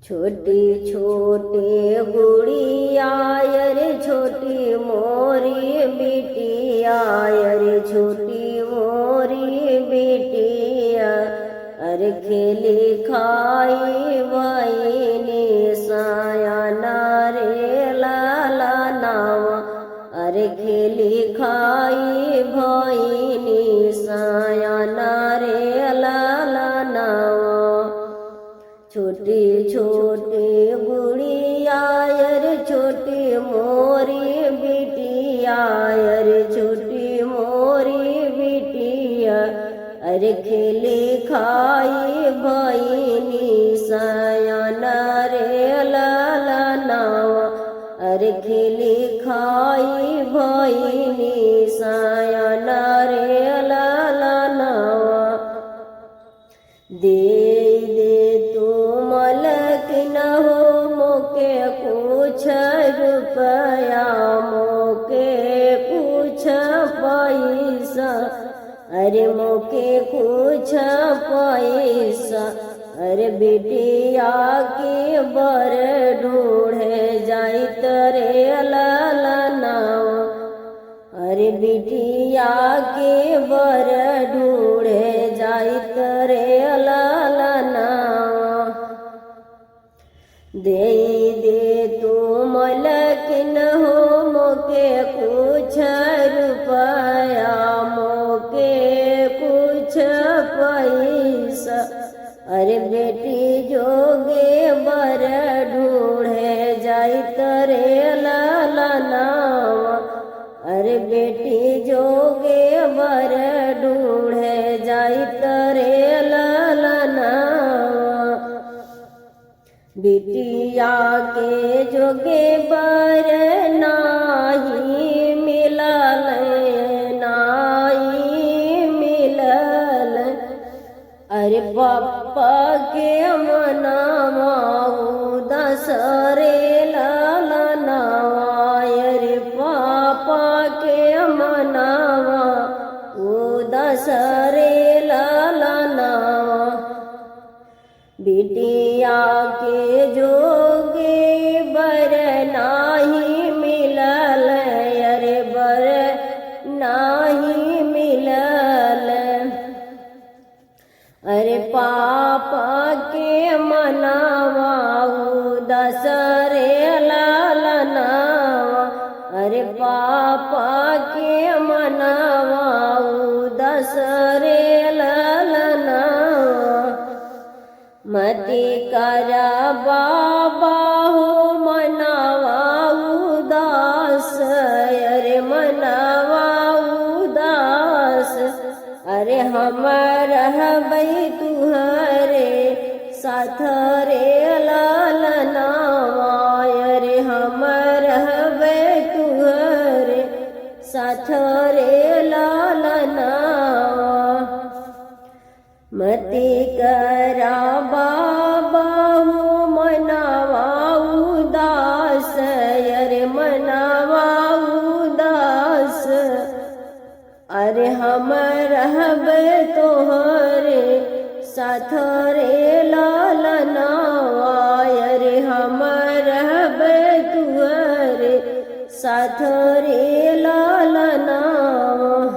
छोटी छोटी गुड़िया रे छोटी मोरी बिटिया रे छोटी मोरी बिटिया अरे खेली खाई बहिनी सायाना रे लाला नावा अरे खेली खाई बहिनी सायाना रे लाला नावा छोटी छोटी गुड़िया रे छोटी मोरी बिटिया रे छोटी मोरी बिटिया अरे खेली खाई बहिनी सायाना रे लाला नावा अरे खेली खाई बहिनी सायाना रे लाला नावा दे न हो मोके कुछ रुपया मोके कुछ पैसा अरे मोके कुछ पैसा अरे बिटिया के बर ढूढ़े जाइत रे लाला नावा अरे बिटिया के बर ढूढ़े जाइत रे लाला नावा दे तू मलक न हो मोके कुछ रुपया मोके कुछ पैसा अरे बेटी जोगे बर ढूढ़े जाइत रे लाला नावा अरे बेटी जोगे बर ढूढ़े जाइत रे लाला नावा बिटिया के जोगे बर नाही मिलल नाही मिलल अरे पप्पा के मनावा उदास रे लाला नावा अरे पापा के मनावा उदास रे लाला नावा बिटिया के जोगे बर नाही मिलल अरे बर नाही मिलल अरे पापा के मनावा उदास रे लाला नावा अरे पापा के मनावा उदास रे लाला नावा मति करा बाबा हो मनावा उदास अरे मनावा उदास अरे हम रहबै तुहरे साथ रे लाला नावा अरे हम रहबै तुहरे साथ रे लाला नावा मति करा बाबा हो मनावा उदास अरे मनावा उदास अरे हम रहबै तोहरे साथ रे लाला नावा